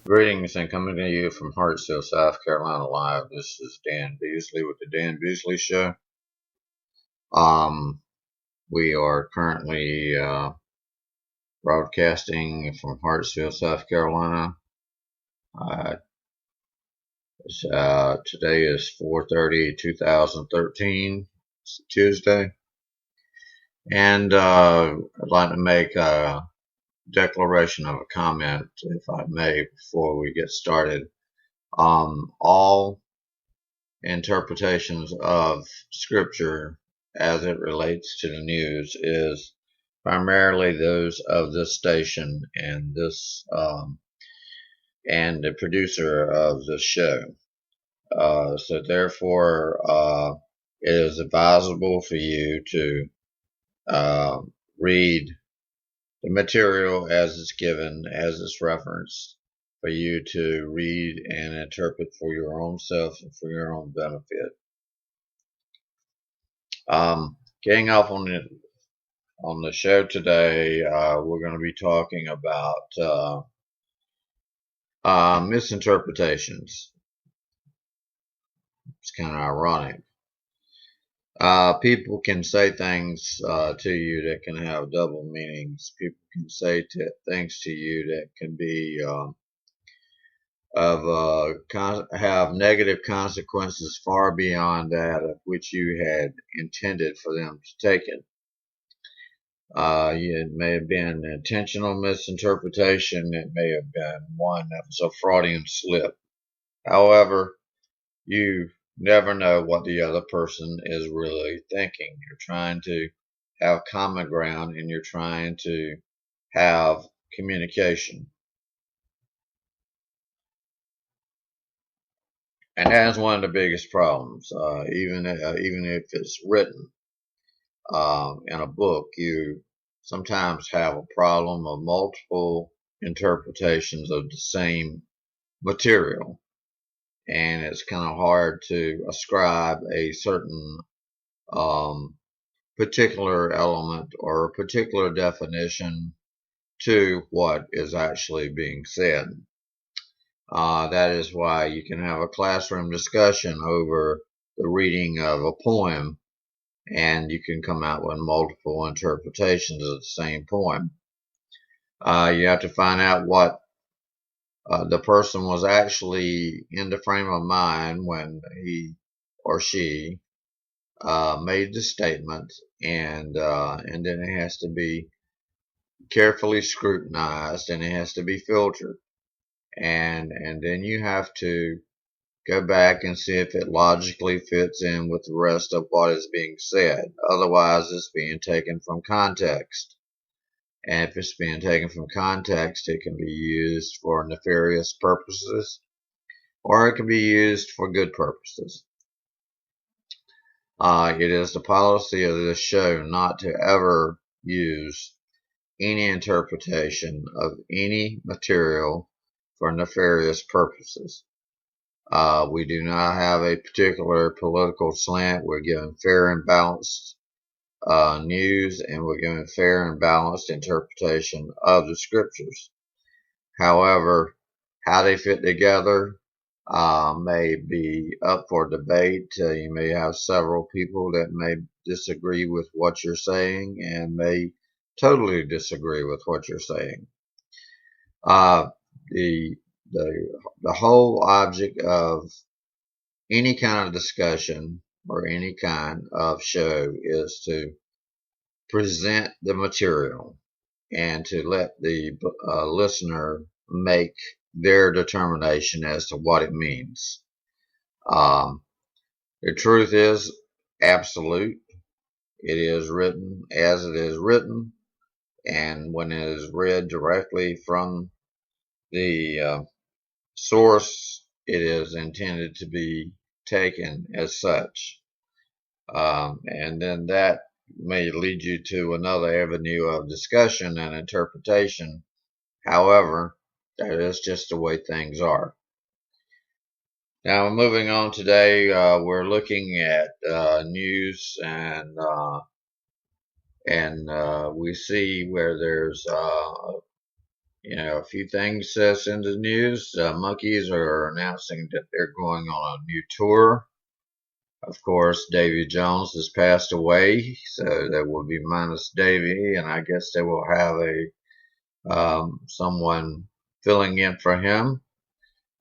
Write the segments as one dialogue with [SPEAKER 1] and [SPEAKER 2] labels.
[SPEAKER 1] Greetings and coming to you from Hartsville, South Carolina Live. This is Dan Beasley with the Dan Beasley Show. We are currently broadcasting from Hartsville, South Carolina. Today is 4/30/2013. It's Tuesday. And I'd like to make a declaration of a comment, if I may, before we get started. All interpretations of scripture as it relates to the news is primarily those of this station and this and the producer of the show. So therefore, it is advisable for you to read the material as it's given, as it's referenced, for you to read and interpret for your own self and for your own benefit. Getting off on the show today, we're going to be talking about misinterpretations. It's kind of ironic. People can say things to you that can have double meanings. People can say things to you that can be have negative consequences far beyond that of which you had intended for them to take it. It may have been an intentional misinterpretation. It may have been one that was a freudian slip. However, you never know what the other person is really thinking. You're trying to have common ground and you're trying to have communication. And that's one of the biggest problems. Even if it's written in a book, you sometimes have a problem of multiple interpretations of the same material. And it's kind of hard to ascribe a certain particular element or a particular definition to what is actually being said. That is why you can have a classroom discussion over the reading of a poem, and you can come out with multiple interpretations of the same poem. You have to find out what the person was actually in the frame of mind when he or she made the statement, and then it has to be carefully scrutinized and it has to be filtered, and then you have to go back and see if it logically fits in with the rest of what is being said. Otherwise, it's being taken from context. And if it's being taken from context, it can be used for nefarious purposes, or it can be used for good purposes. It is the policy of this show not to ever use any interpretation of any material for nefarious purposes. We do not have a particular political slant. We're giving fair and balanced news, and we're giving fair and balanced interpretation of the scriptures. However, how they fit together may be up for debate. You may have several people that may disagree with what you're saying and may totally disagree with what you're saying. The whole object of any kind of discussion or any kind of show is to present the material and to let the listener make their determination as to what it means. The truth is absolute. It is written as it is written, and when it is read directly from the source, it is intended to be taken as such. And then that may lead you to another avenue of discussion and interpretation. However, that is just the way things are. Now, moving on today, we're looking at news, and we see where there's A few things that's in the news. Monkeys are announcing that they're going on a new tour. Of course, Davy Jones has passed away, so that will be minus Davy, and I guess they will have someone filling in for him.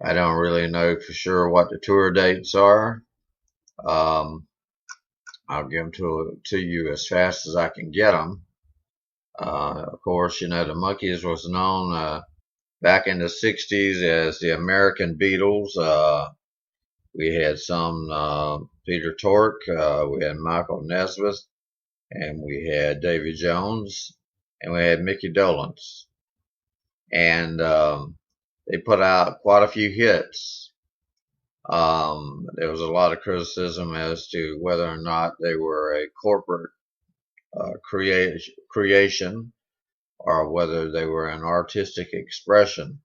[SPEAKER 1] I don't really know for sure what the tour dates are. Um, I'll give them to you as fast as I can get them. Of course, the Monkees was known back in the 60s as the American Beatles. We had some Peter Tork, we had Michael Nesmith, and we had Davy Jones, and we had Mickey Dolenz. And they put out quite a few hits. There was a lot of criticism as to whether or not they were a corporate creation or whether they were an artistic expression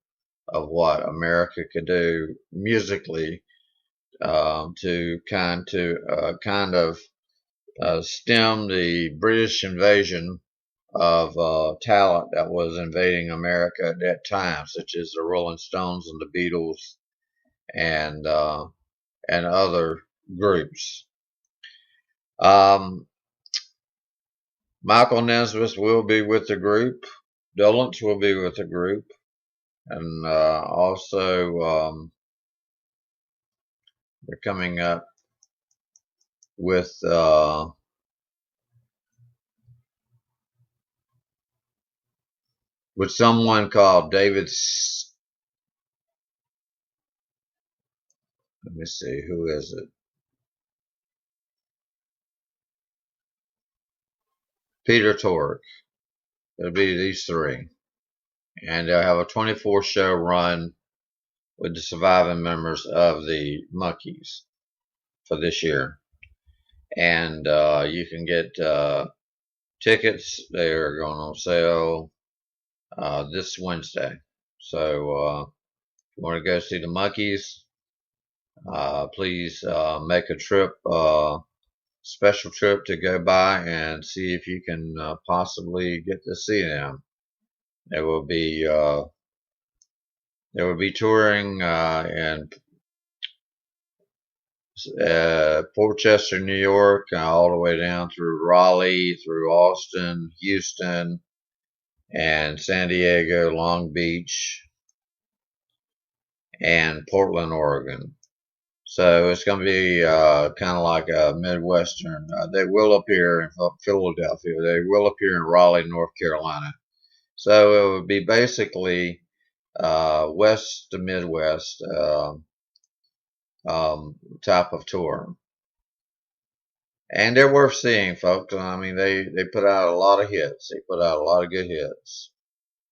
[SPEAKER 1] of what America could do musically to kind of stem the British invasion of talent that was invading America at that time, such as the Rolling Stones and the Beatles and other groups. Michael Nesmith will be with the group. Dolenz will be with the group, and also they're coming up with someone called David. Let me see, who is it? Peter Tork. It'll be these three, and they'll have a 24 show run with the surviving members of the Monkees for this year. And you can get tickets. They are going on sale this Wednesday. So if you want to go see the Monkees, please make a trip, special trip to go by and see if you can possibly get to see them. They will be touring in Port Chester, New York, all the way down through Raleigh, through Austin, Houston, and San Diego, Long Beach, and Portland, Oregon. So it's going to be kind of like a Midwestern. They will appear in Philadelphia. They will appear in Raleigh, North Carolina. So it would be basically west to Midwest type of tour. And they're worth seeing, folks. I mean, they put out a lot of hits. They put out a lot of good hits,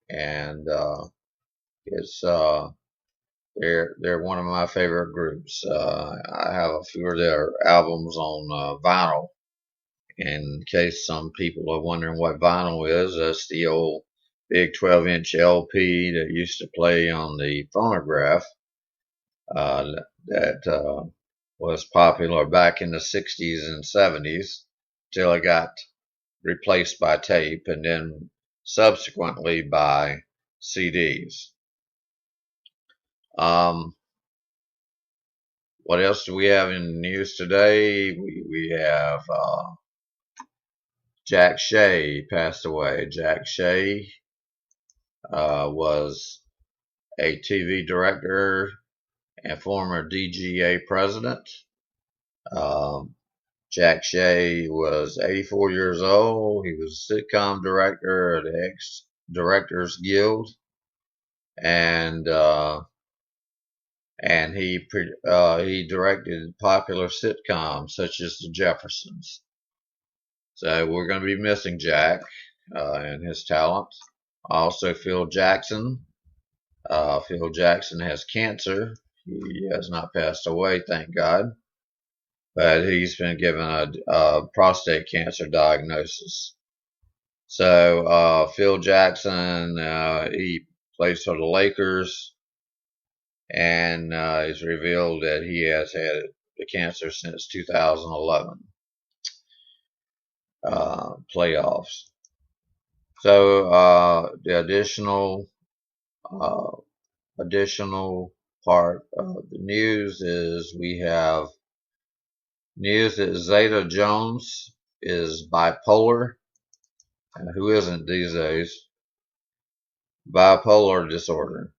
[SPEAKER 1] and it's they're one of my favorite groups. I have a few of their albums on vinyl. In case some people are wondering what vinyl is, that's the old big 12-inch LP that used to play on the phonograph. That was popular back in the 60s and 70s till it got replaced by tape and then subsequently by CDs. What else do we have in the news today? We have Jack Shea passed away. Jack Shea was a TV director and former DGA president. Jack Shea was 84 years old. He was a sitcom director at the Ex Directors Guild, and he directed popular sitcoms such as The Jeffersons. So we're going to be missing Jack and his talent. Also, Phil Jackson. Phil Jackson has cancer. He has not passed away, thank God. But he's been given a prostate cancer diagnosis. So Phil Jackson, he plays for the Lakers, and it's revealed that he has had the cancer since 2011 playoffs. So the additional additional part of the news is we have news that Zeta Jones is bipolar. And who isn't these days? Bipolar disorder.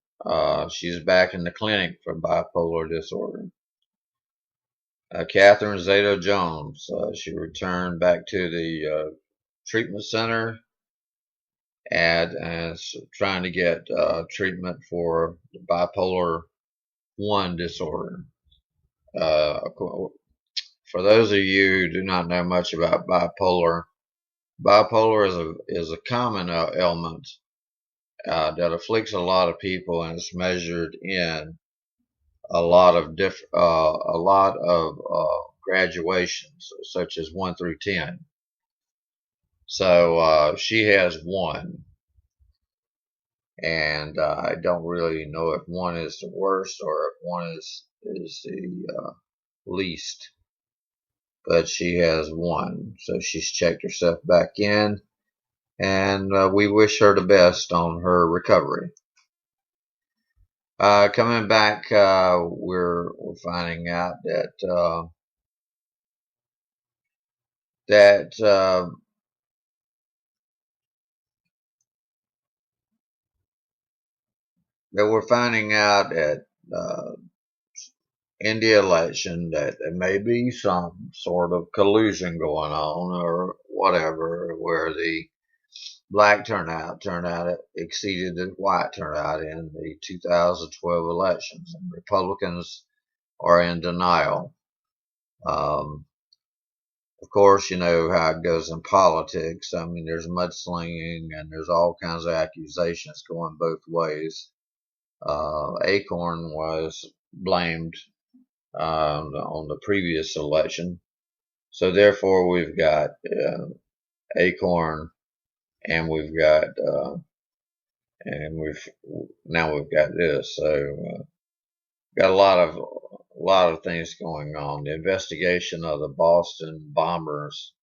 [SPEAKER 1] She's back in the clinic for bipolar disorder. Catherine Zeta Jones, she returned back to the treatment center and trying to get treatment for bipolar 1 disorder. For those of you who do not know much about bipolar, bipolar is a common ailment that afflicts a lot of people, and it's measured in a lot of graduations, such as 1 through 10. So she has 1, and I don't really know if 1 is the worst or if 1 is the least. But she has 1, so she's checked herself back in, and we wish her the best on her recovery. Coming back, we're finding out that we're finding out at in the election that there may be some sort of collusion going on or whatever, where the black turnout exceeded the white turnout in the 2012 elections, and Republicans are in denial. Of course, you know how it goes in politics. I mean, there's mudslinging and there's all kinds of accusations going both ways. Acorn was blamed on the previous election, so therefore we've got Acorn, and we've got now we've got this. So got a lot of things going on. The investigation of the Boston bombers.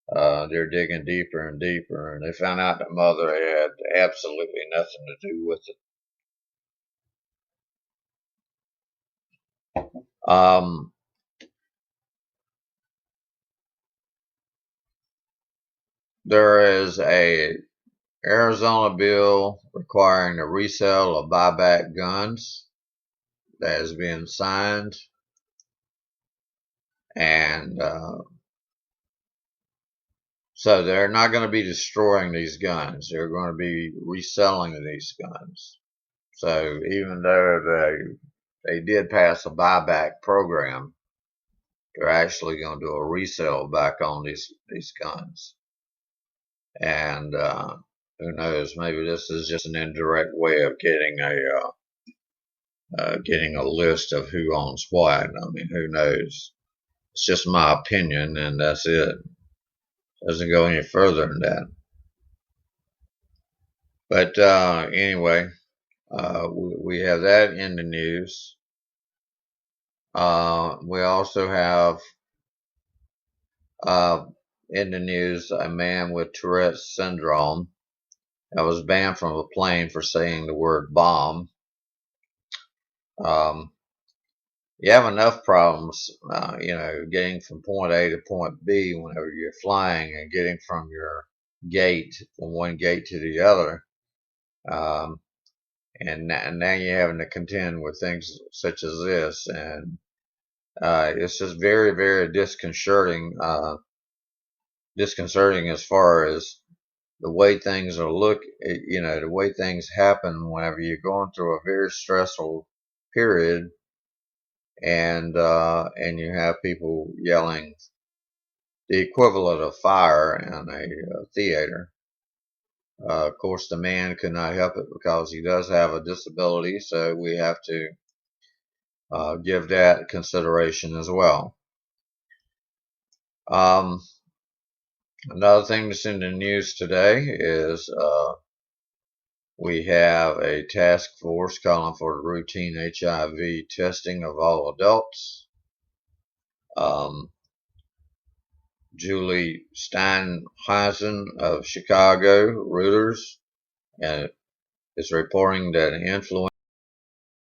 [SPEAKER 1] They're digging deeper and deeper, and they found out the mother had absolutely nothing to do with it. There is a Arizona bill requiring the resale of buyback guns that has been signed, and so they're not going to be destroying these guns. They're going to be reselling these guns. So even though they did pass a buyback program, they're actually going to do a resale back on these guns. And who knows? Maybe this is just an indirect way of getting a list of who owns what. I mean, who knows? It's just my opinion, and that's it. Doesn't go any further than that. But anyway, we have that in the news. We also have in the news a man with Tourette's syndrome that was banned from a plane for saying the word bomb. You have enough problems, getting from point A to point B whenever you're flying, and getting from your gate, from one gate to the other. And now you're having to contend with things such as this, and it's just very, very disconcerting as far as the way things are the way things happen whenever you're going through a very stressful period, and you have people yelling the equivalent of fire in a theater. Of course, the man could not help it because he does have a disability, so we have to give that consideration as well. Another thing that's in the news today is we have a task force calling for routine HIV testing of all adults. Julie Steinheisen of Chicago, Reuters, and is reporting that influenza